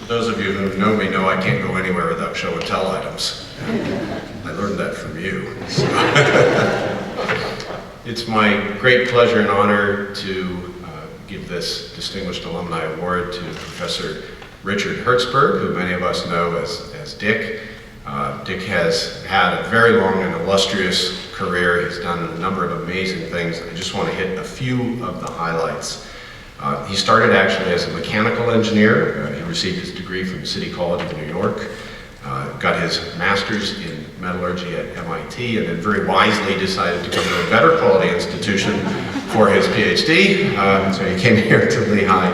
Those of you who know me know I can't go anywhere without show and tell items. I learned that from you. So. It's my great pleasure and honor to give this Distinguished Alumni Award to Professor Richard Hertzberg, who many of us know as Dick. Dick has had a very long and illustrious career. He's done a number of amazing things. I just want to hit a few of the highlights. He started actually as a mechanical engineer. He received his degree from City College of New York, got his master's in metallurgy at MIT, and then very wisely decided to go to a better quality institution for his Ph.D. So he came here to Lehigh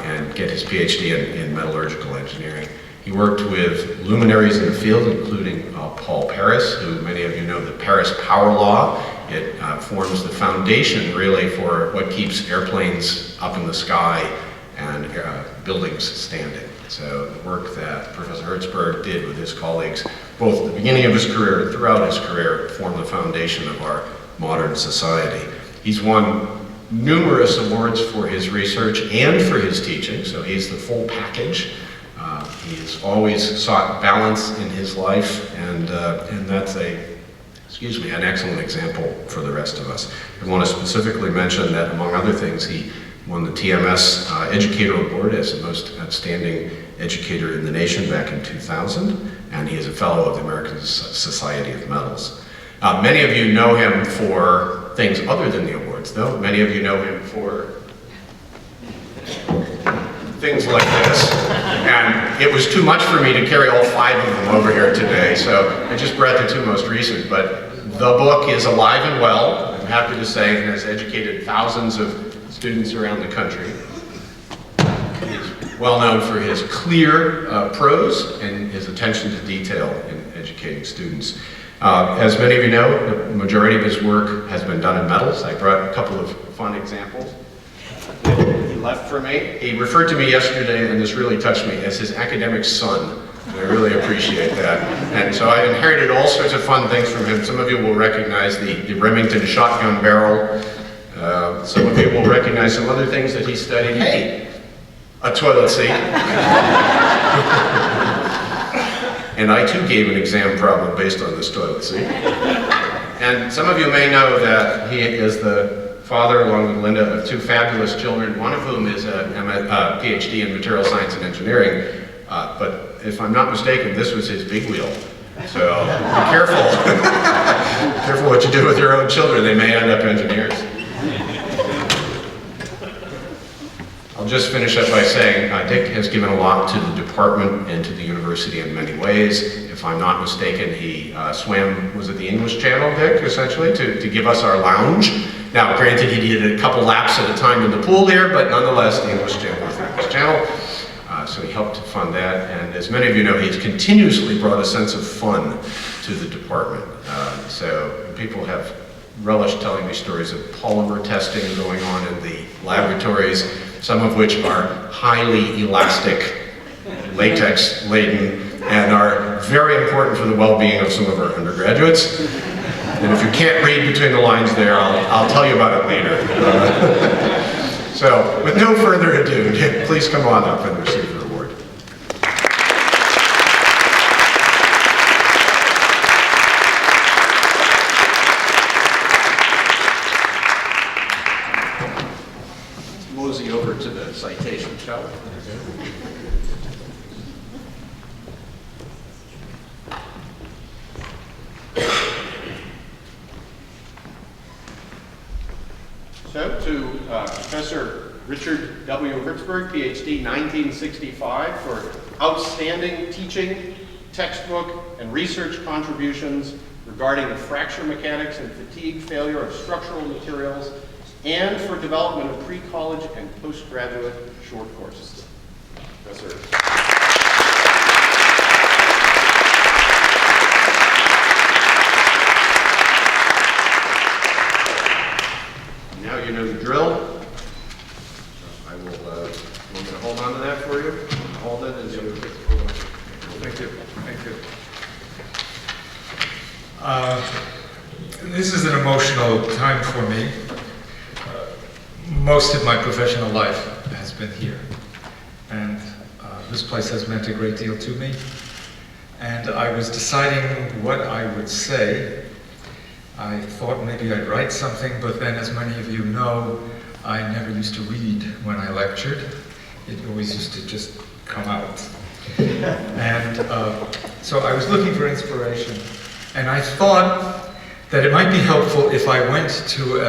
and get his Ph.D. in metallurgical engineering. He worked with luminaries in the field, including Paul Paris, who many of you know the Paris Power Law. It forms the foundation, really, for what keeps airplanes up in the sky and buildings standing. So the work that Professor Hertzberg did with his colleagues, both at the beginning of his career and throughout his career, formed the foundation of our modern society. He's won numerous awards for his research and for his teaching, so he's the full package. He's always sought balance in his life, and that's an excellent example for the rest of us. I want to specifically mention that, among other things, he won the TMS Educator Award as the most outstanding educator in the nation back in 2000, and he is a fellow of the American Society of Metals. Many of you know him for things other than the awards, though. Many of you know him for things like this, and it was too much for me to carry all 5 of them over here today, so I just brought the 2 most recent, but the book is alive and well, I'm happy to say, and has educated thousands of students around the country. He's well known for his clear prose and his attention to detail in educating students. As many of you know, the majority of his work has been done in metals. I brought a couple of fun examples. He left for me. He referred to me yesterday, and this really touched me, as his academic son. And I really appreciate that. And so I inherited all sorts of fun things from him. Some of you will recognize the Remington shotgun barrel. Some of you will recognize some other things that he studied. Hey, a toilet seat. And I too gave an exam problem based on this toilet seat. And some of you may know that he is the father, along with Linda, of 2 fabulous children, one of whom is a Ph.D. in material science and engineering. But if I'm not mistaken, this was his big wheel. So be careful. Careful what you do with your own children. They may end up engineers. I'll just finish up by saying Dick has given a lot to the department and to the university in many ways. If I'm not mistaken, he swam, was it the English Channel, Dick, essentially, to give us our lounge. Now, granted, he did a couple laps at a time in the pool here, but nonetheless, the English Channel is the English Channel. So he helped to fund that, and as many of you know, he's continuously brought a sense of fun to the department. So people have relished telling me stories of polymer testing going on in the laboratories, some of which are highly elastic, latex laden, and are very important for the well-being of some of our undergraduates. And if you can't read between the lines there, I'll tell you about it later. So, with no further ado, Dick, please come on up and receive your award. Mosey over to the citation, shall we? So, to Professor Richard W. Hertzberg, Ph.D., 1965, for outstanding teaching, textbook, and research contributions regarding the fracture mechanics and fatigue failure of structural materials, and for development of pre-college and postgraduate short courses. Professor. Now you know the drill. I will, I'm going to hold on to that for you. Hold it as you, thank you, thank you. This is an emotional time for me. Most of my professional life has been here, and this place has meant a great deal to me. And I was deciding what I would say. I thought maybe I'd write something, but then, as many of you know, I never used to read when I lectured. It always used to just come out. And so I was looking for inspiration, and I thought that it might be helpful if I went to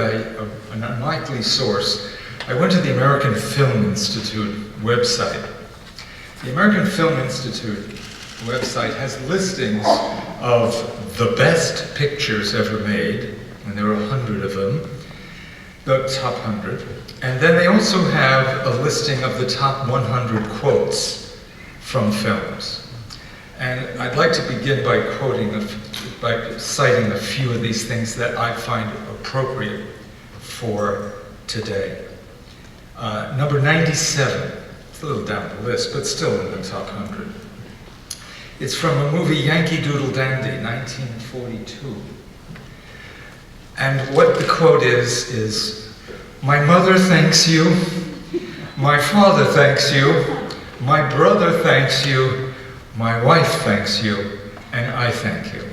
an unlikely source. I went to the American Film Institute website. The American Film Institute website has listings of the best pictures ever made, and there are 100 of them, the top 100. And then they also have a listing of the top 100 quotes from films. And I'd like to begin by by citing a few of these things that I find appropriate for today. Number 97, it's a little down the list, but still in the top 100. It's from a movie, Yankee Doodle Dandy, 1942. And what the quote is, "My mother thanks you, my father thanks you, my brother thanks you, my wife thanks you, and I thank you."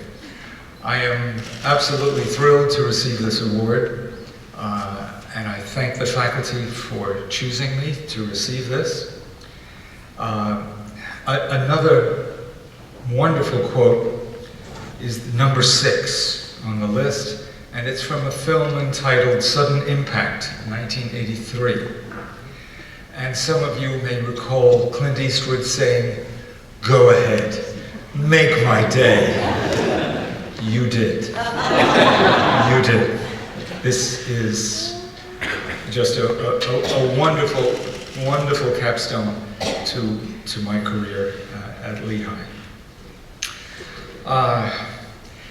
I am absolutely thrilled to receive this award, and I thank the faculty for choosing me to receive this. Another wonderful quote is number 6 on the list, and it's from a film entitled Sudden Impact, 1983. And some of you may recall Clint Eastwood saying, "Go ahead, make my day." You did. You did. This is just a wonderful, wonderful capstone to my career at Lehigh.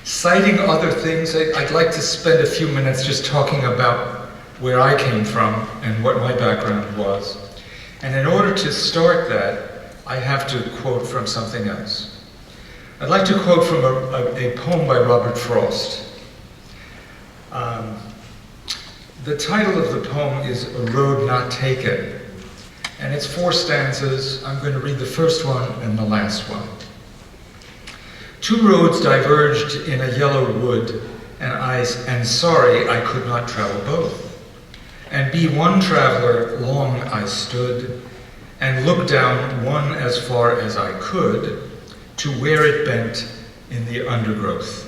Citing other things, I'd like to spend a few minutes just talking about where I came from and what my background was. And in order to start that, I have to quote from something else. I'd like to quote from a poem by Robert Frost. The title of the poem is "A Road Not Taken," and it's 4 stanzas. I'm going to read the first one and the last one. "Two roads diverged in a yellow wood, and sorry I could not travel both. And be one traveler long I stood, and looked down one as far as I could, to where it bent in the undergrowth."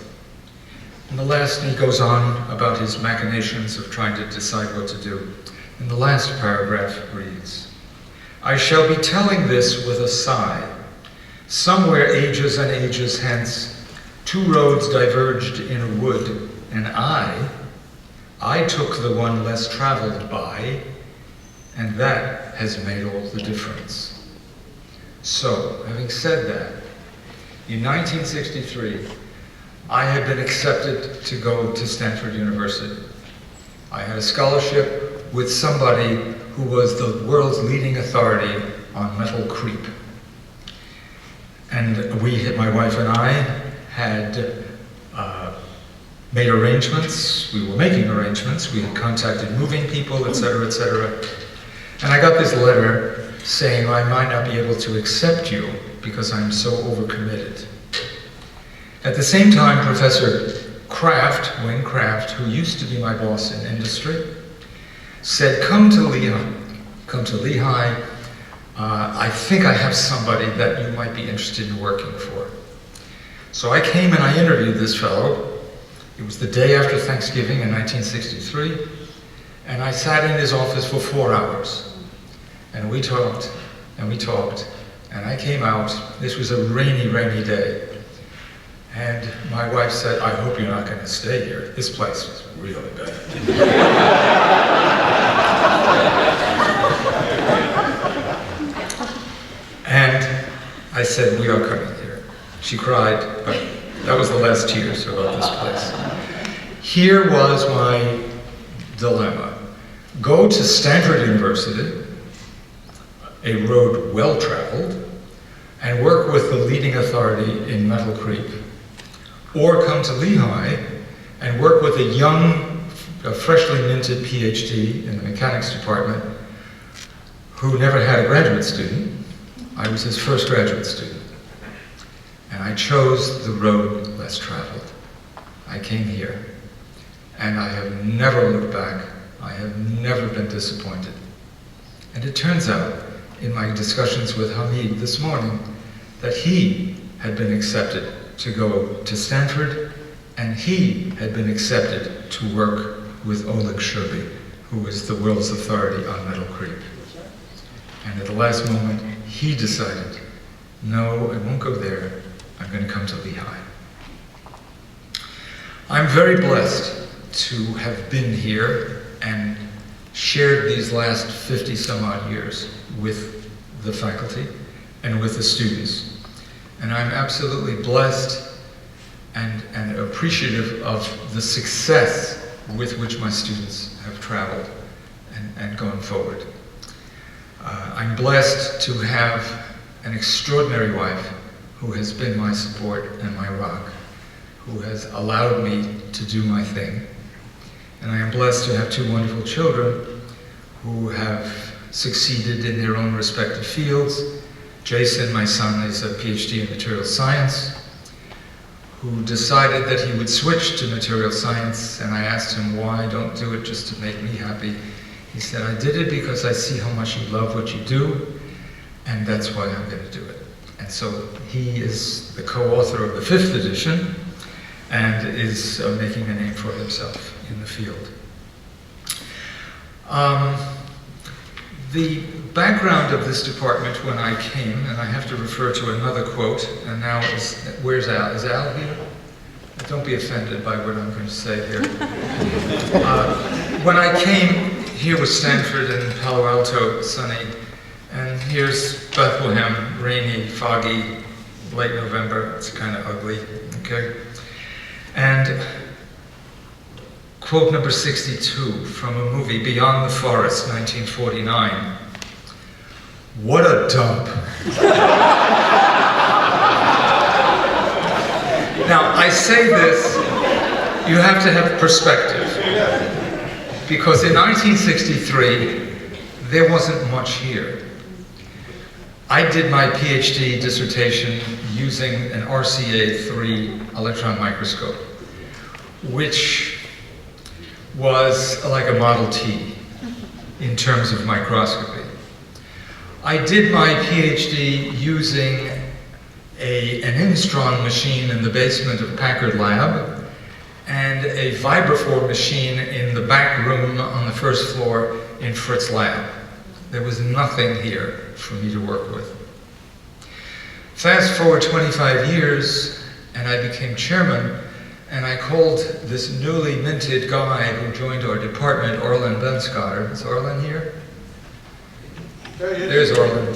And the last, he goes on about his machinations of trying to decide what to do. And the last paragraph reads, "I shall be telling this with a sigh. Somewhere ages and ages hence, 2 roads diverged in a wood, and I took the one less traveled by, and that has made all the difference." So, having said that, in 1963, I had been accepted to go to Stanford University. I had a scholarship with somebody who was the world's leading authority on metal creep. And my wife and I, had made arrangements. We were making arrangements. We had contacted moving people, et cetera, et cetera. And I got this letter saying I might not be able to accept you because I'm so overcommitted. At the same time, Professor Kraft, Wayne Kraft, who used to be my boss in industry, said, come to Lehigh. I think I have somebody that you might be interested in working for. So I came and I interviewed this fellow. It was the day after Thanksgiving in 1963, and I sat in his office for 4 hours. And we talked, and we talked, and I came out. This was a rainy, rainy day. And my wife said, I hope you're not going to stay here. This place is really bad. And I said, we are coming here. She cried, but that was the last tears about this place. Here was my dilemma. Go to Stanford University, a road well-traveled, and work with the leading authority in metal creep, or come to Lehigh and work with a freshly minted Ph.D. in the mechanics department who never had a graduate student. I was his first graduate student. And I chose the road less traveled. I came here, and I have never looked back. I have never been disappointed. And it turns out, in my discussions with Hamid this morning, that he had been accepted to go to Stanford, and he had been accepted to work with Oleg Sherby, who is the world's authority on metal creep. And at the last moment, he decided, no, I won't go there. I'm going to come to Lehigh. I'm very blessed to have been here and shared these last 50 some odd years with the faculty and with the students. And I'm absolutely blessed and appreciative of the success with which my students have traveled and gone forward. I'm blessed to have an extraordinary wife who has been my support and my rock, who has allowed me to do my thing. And I am blessed to have two wonderful children who have succeeded in their own respective fields. Jason, my son, is a Ph.D. in material science, who decided that he would switch to material science, and I asked him why. Don't do it just to make me happy. He said, I did it because I see how much you love what you do, and that's why I'm going to do it. And so he is the co-author of the 5th edition and is making a name for himself in the field. The background of this department when I came, and I have to refer to another quote, and now where's Al? Is Al here? Don't be offended by what I'm going to say here. When I came, here was Stanford and Palo Alto, sunny, and here's Bethlehem, rainy, foggy, late November. It's kind of ugly, okay? And quote number 62 from a movie, Beyond the Forest, 1949. What a dump. Now, I say this, you have to have perspective. Because in 1963, there wasn't much here. I did my PhD dissertation using an RCA3 electron microscope, which was like a Model T in terms of microscopy. I did my PhD using an Instron machine in the basement of Packard Lab and a vibraphore machine in the back room on the first floor in Fritz Lab. There was nothing here for me to work with. Fast forward 25 years, and I became chairman, and I called this newly minted guy who joined our department, Orlin Benscotter. Is Orlin here? There's Orlin.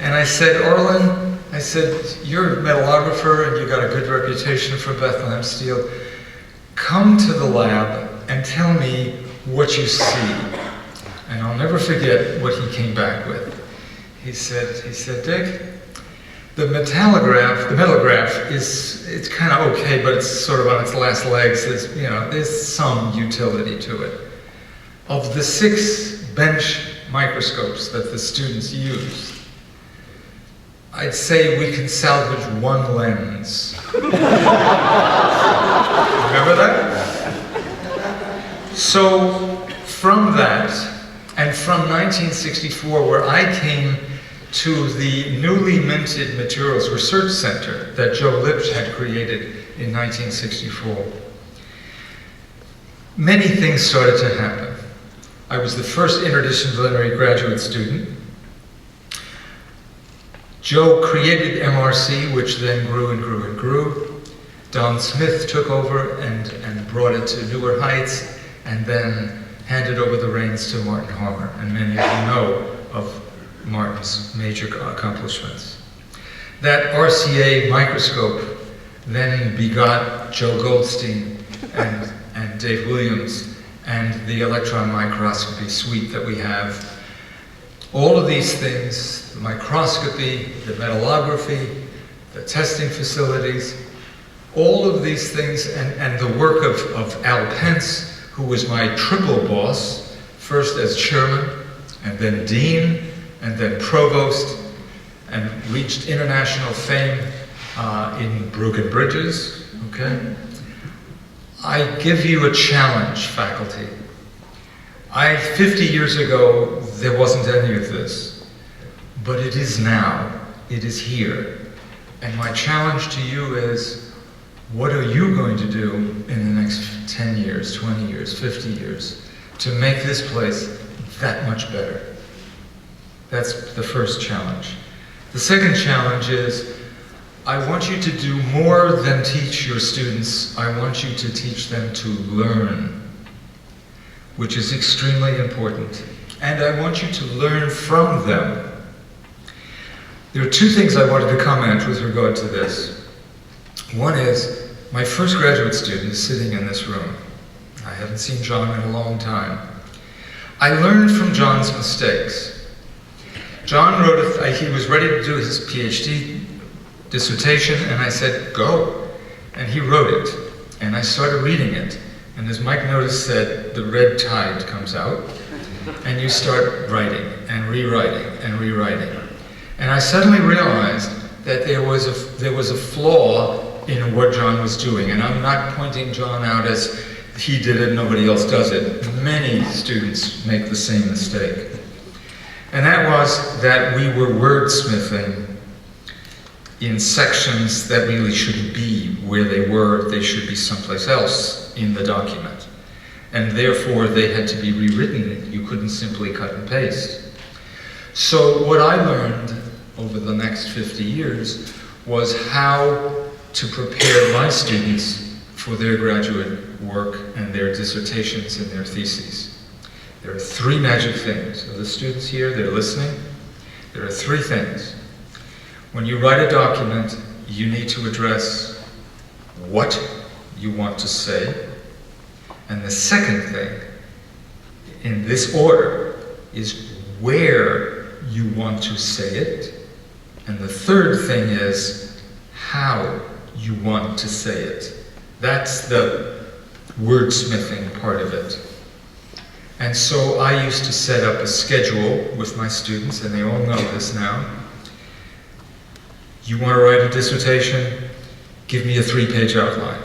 And I said, Orlin, I said, you're a metallographer and you got a good reputation for Bethlehem Steel. Come to the lab and tell me what you see. And I'll never forget what he came back with. He said, Dick, the metallograph it's kind of okay, but it's sort of on its last legs. There's some utility to it. Of the 6 bench microscopes that the students use, I'd say we can salvage 1 lens. Remember that? So from that, and from 1964, where I came to the newly minted Materials Research Center that Joe Lipsch had created in 1964, many things started to happen. I was the first interdisciplinary graduate student. Joe created MRC, which then grew and grew and grew. Don Smith took over and brought it to newer heights, and then handed over the reins to Martin Harmer, and many of you know of Martin's major accomplishments. That RCA microscope then begot Joe Goldstein and Dave Williams and the electron microscopy suite that we have. All of these things, the microscopy, the metallography, the testing facilities, All of these things, and the work of Al Pence, who was my triple boss, first as chairman, and then dean, and then provost, and reached international fame in broken bridges, okay? I give you a challenge, faculty. 50 years ago, there wasn't any of this, but it is now. It is here. And my challenge to you is, what are you going to do in the next 10 years, 20 years, 50 years to make this place that much better? That's the first challenge. The second challenge is, I want you to do more than teach your students. I want you to teach them to learn, which is extremely important. And I want you to learn from them. There are two things I wanted to comment with regard to this. One is, my first graduate student is sitting in this room. I haven't seen John in a long time. I learned from John's mistakes. John he was ready to do his Ph.D. dissertation, and I said, go. And he wrote it, and I started reading it. And as Mike Notice said, the red tide comes out, and you start writing, and rewriting, and rewriting. And I suddenly realized that there was a flaw in what John was doing. And I'm not pointing John out as he did it, nobody else does it. Many students make the same mistake. And that was that we were wordsmithing in sections that really shouldn't be where they were. They should be someplace else in the document. And therefore, they had to be rewritten. You couldn't simply cut and paste. So what I learned over the next 50 years was how to prepare my students for their graduate work and their dissertations and their theses. There are three magic things. So the students here, they're listening. There are three things. When you write a document, you need to address what you want to say. And the second thing, in this order, is where you want to say it. And the third thing is how you want to say it. That's the wordsmithing part of it. And so I used to set up a schedule with my students, and they all know this now. You want to write a dissertation? Give me a 3-page outline.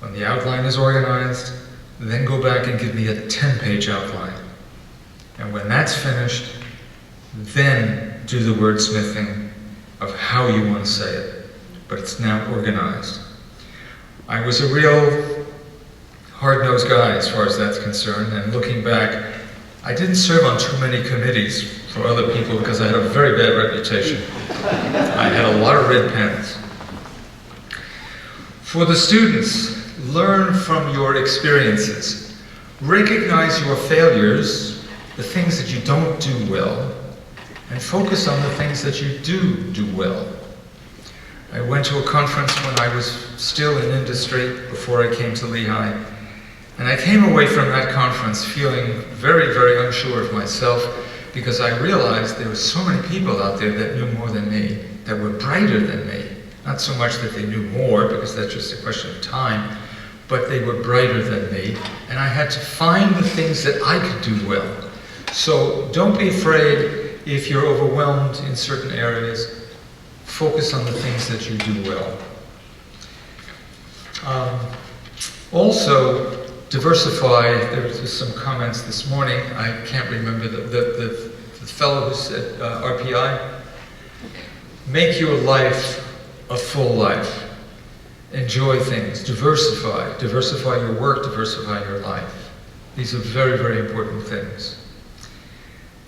When the outline is organized, then go back and give me a 10-page outline. And when that's finished, then do the wordsmithing of how you want to say it. But it's now organized. I was a real hard-nosed guy as far as that's concerned, and looking back, I didn't serve on too many committees for other people because I had a very bad reputation. I had a lot of red pens. For the students, learn from your experiences. Recognize your failures, the things that you don't do well, and focus on the things that you do well. I went to a conference when I was still in industry before I came to Lehigh, and I came away from that conference feeling very, very unsure of myself because I realized there were so many people out there that knew more than me, that were brighter than me. Not so much that they knew more, because that's just a question of time, but they were brighter than me, and I had to find the things that I could do well. So don't be afraid if you're overwhelmed in certain areas. Focus on the things that you do well. Also, diversify. There was some comments this morning. I can't remember the fellow who said RPI. Make your life a full life. Enjoy things. Diversify. Diversify your work. Diversify your life. These are very, very important things.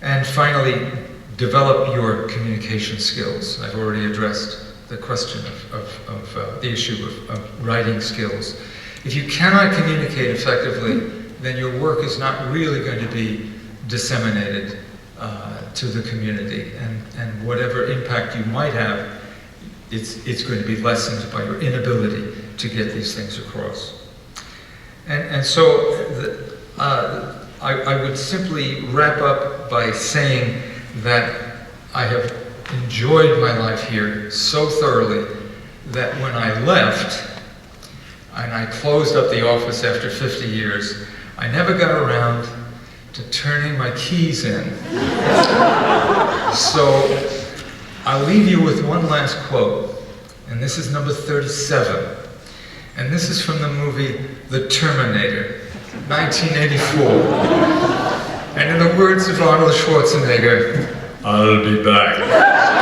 And finally, develop your communication skills. I've already addressed the question of the issue of writing skills. If you cannot communicate effectively, then your work is not really going to be disseminated to the community. And whatever impact you might have, it's going to be lessened by your inability to get these things across. And so I would simply wrap up by saying that I have enjoyed my life here so thoroughly that when I left, and I closed up the office after 50 years, I never got around to turning my keys in. So I'll leave you with one last quote, and this is number 37. And this is from the movie The Terminator, 1984. And in the words of Arnold Schwarzenegger, I'll be back.